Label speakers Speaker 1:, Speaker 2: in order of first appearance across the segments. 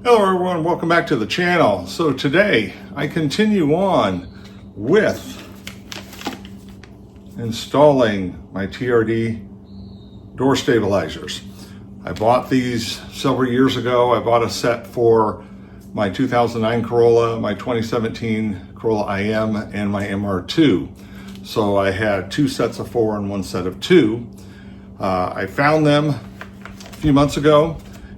Speaker 1: Hello everyone, welcome back to the channel. So today I continue on with installing my TRD Door Stabilizers. I bought these several years ago. I bought a set for my 2009 Corolla, my 2017 Corolla IM, and my MR2. So I had two sets of 4 and one set of 2. I found them a few months ago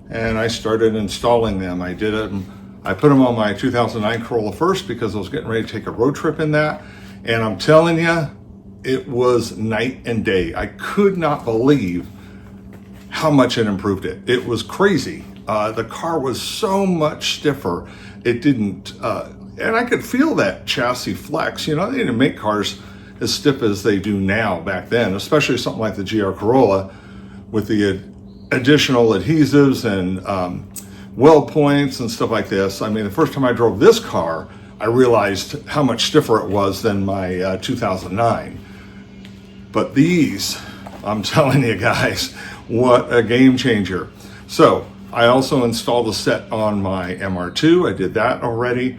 Speaker 1: and I started installing them. I put them on my 2009 Corolla first because I was getting ready to take a road trip in that. And I'm telling you, it was night and day. I could not believe how much it improved it. It was crazy. The car was so much stiffer. It didn't, and I could feel that chassis flex. You know, they didn't make cars as stiff as they do now back then, especially something like the GR Corolla with the additional adhesives and weld points and stuff like this. I mean, the first time I drove this car, I realized how much stiffer it was than my 2009. But these, I'm telling you guys, what a game changer. So I also installed a set on my MR2. I did that already.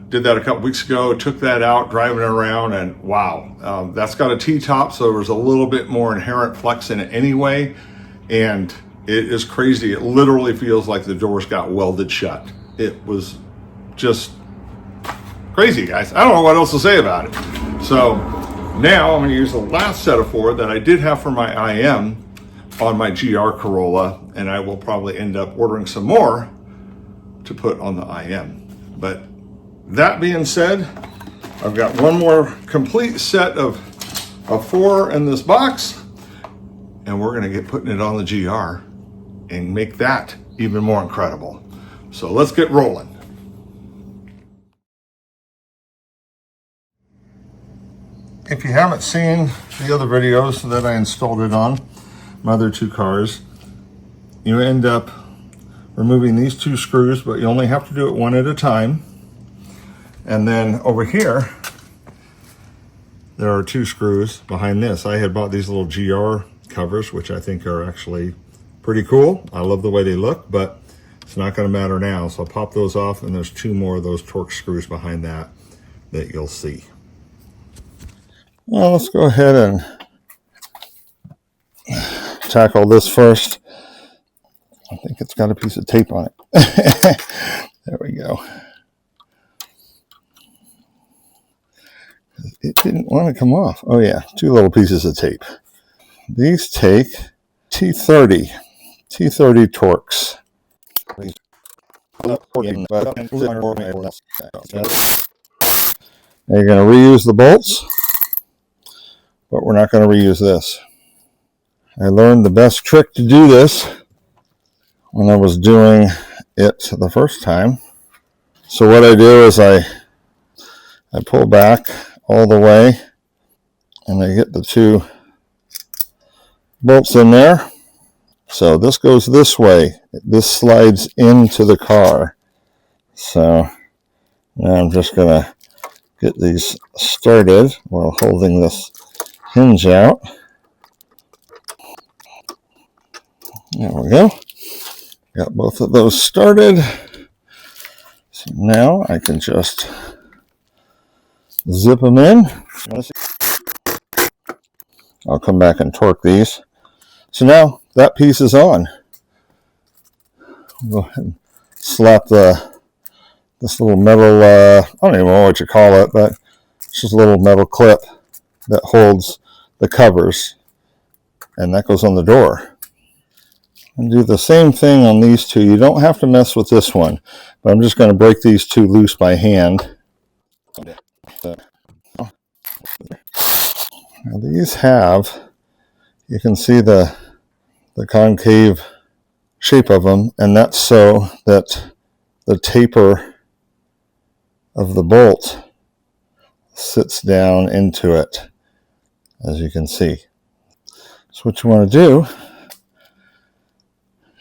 Speaker 1: Did that a couple weeks ago, took that out, driving it around, and wow, that's got a T-top, so there's a little bit more inherent flex in it anyway. And it is crazy. It literally feels like the doors got welded shut. It was just crazy, guys. I don't know what else to say about it. So now I'm going to use the last set of 4 that I did have for my IM on my GR Corolla, and I will probably end up ordering some more to put on the IM. But that being said, I've got one more complete set of 4 in this box. And we're going to get putting it on the GR and make that even more incredible. So let's get rolling. If you haven't seen the other videos that I installed it on, my other 2 cars, you end up removing these 2 screws, but you only have to do it one at a time. And then over here, there are 2 screws behind this. I had bought these little GR covers, which I think are actually pretty cool. I love the way they look, but it's not going to matter now. So I'll pop those off, and there's 2 more of those torque screws behind that you'll see. Well, let's go ahead and tackle this first. I think it's got a piece of tape on it. There we go. It didn't want to come off. Oh yeah, 2 little pieces of tape. These take T30 Torx. Now you're going to reuse the bolts, but we're not going to reuse this. I learned the best trick to do this when I was doing it the first time. So what I do is I pull back all the way, and I get the 2 bolts in there. So this goes this way. This slides into the car. So now I'm just going to get these started while holding this hinge out. There we go. Got both of those started. So now I can just zip them in. I'll come back and torque these. So now that piece is on. Go ahead and slap this little metal, I don't even know what you call it, but it's just a little metal clip that holds the covers, and that goes on the door. And do the same thing on these 2. You don't have to mess with this one, but I'm just going to break these 2 loose by hand. Now these have, you can see the concave shape of them, and that's so that the taper of the bolt sits down into it, as you can see. So what you want to do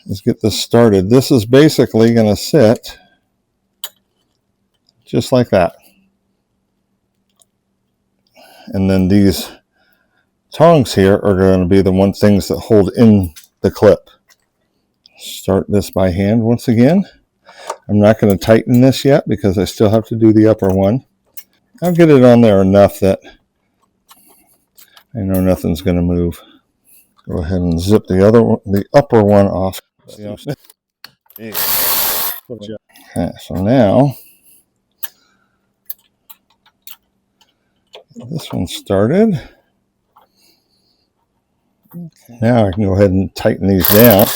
Speaker 1: is get this started. This is basically going to sit just like that. And then these tongs here are going to be the things that hold in the clip. Start this by hand once again. I'm not going to tighten this yet because I still have to do the upper one. I'll get it on there enough that I know nothing's going to move. Go ahead and zip the other one, the upper one off. Okay, so now this one started. Now I can go ahead and tighten these down.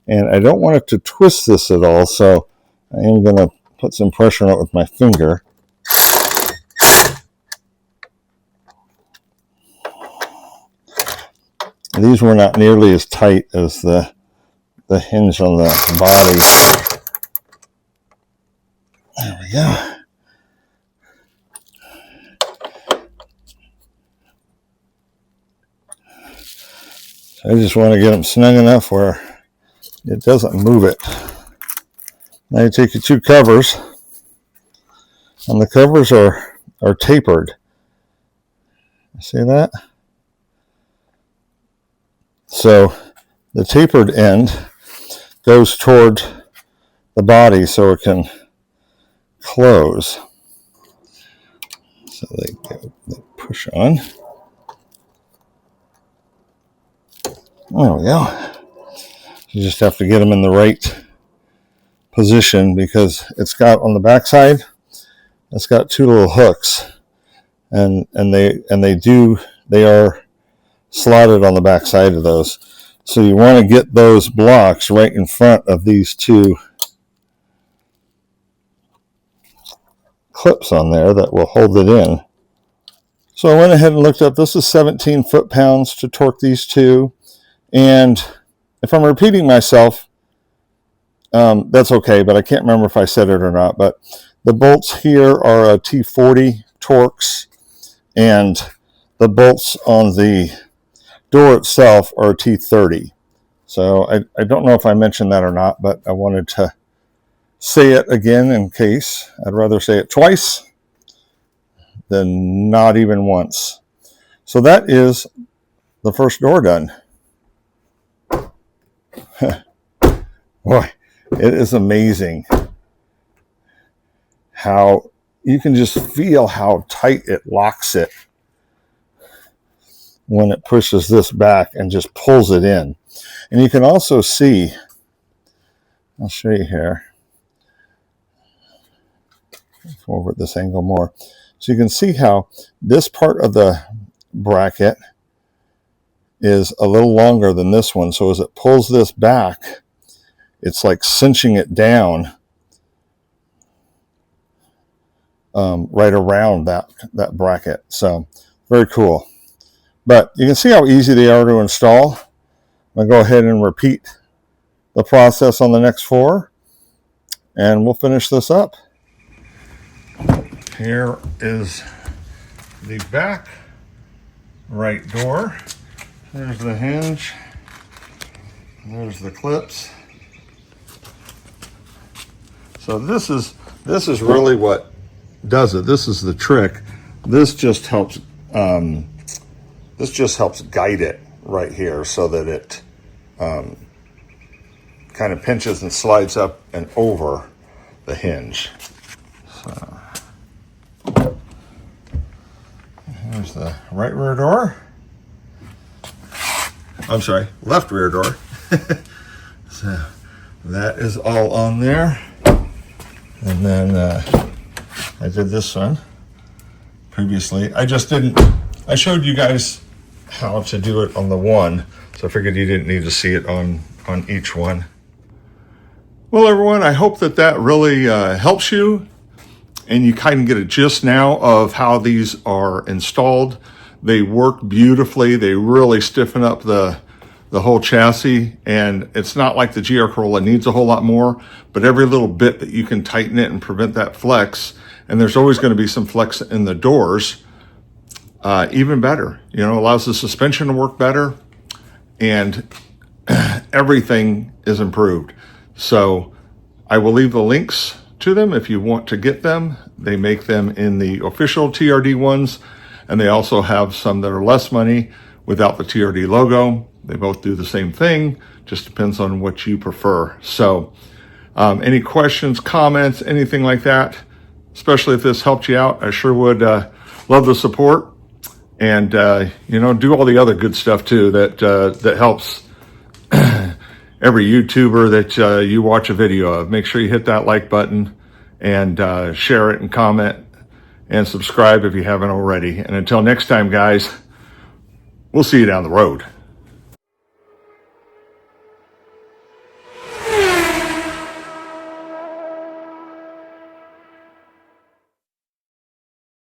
Speaker 1: And I don't want it to twist this at all, so I am going to put some pressure on it with my finger. These were not nearly as tight as the hinge on the body. There we go. So I just want to get them snug enough where it doesn't move it. Now you take your two covers, and the covers are tapered. See that? So the tapered end goes toward the body so it can close. So they push on. There we go. You just have to get them in the right position because it's got on the back side, it's got two little hooks, and they are slotted on the back side of those. So you want to get those blocks right in front of these two clips on there that will hold it in. So I went ahead and looked up, this is 17 foot-pounds to torque these two. And if I'm repeating myself, that's okay, but I can't remember if I said it or not. But the bolts here are a T40 Torx, and the bolts on the door itself are a T30. So I don't know if I mentioned that or not, but I wanted to say it again in case. I'd rather say it twice than not even once. So that is the first door done. Boy, it is amazing how you can just feel how tight it locks it when it pushes this back and just pulls it in. And you can also see, I'll show you here, go over at this angle more. So you can see how this part of the bracket is a little longer than this one. So as it pulls this back, it's like cinching it down right around that bracket. So very cool. But you can see how easy they are to install. I'm going to go ahead and repeat the process on the next four, and we'll finish this up. Here is the back right door. There's the hinge. There's the clips. So this is really what does it. This is the trick. This just helps guide it right here so that it kind of pinches and slides up and over the hinge. So here's the right rear door. I'm sorry, left rear door. So that is all on there. And then I did this one previously. I showed you guys how to do it on the one, so I figured you didn't need to see it on each one. Well, everyone, I hope that really helps you, and you kind of get a gist now of how these are installed. They work beautifully. They really stiffen up the whole chassis, and it's not like the GR Corolla needs a whole lot more, but every little bit that you can tighten it and prevent that flex, and there's always going to be some flex in the doors, even better. You know, allows the suspension to work better, and everything is improved. So I will leave the links to them if you want to get them. They make them in the official TRD ones, and they also have some that are less money without the TRD logo. They both do the same thing, just depends on what you prefer. So any questions, comments, anything like that, especially if this helped you out, I sure would love the support. And, you know, do all the other good stuff too that helps every YouTuber that you watch a video of. Make sure you hit that like button and share it and comment and subscribe if you haven't already. And until next time, guys, we'll see you down the road.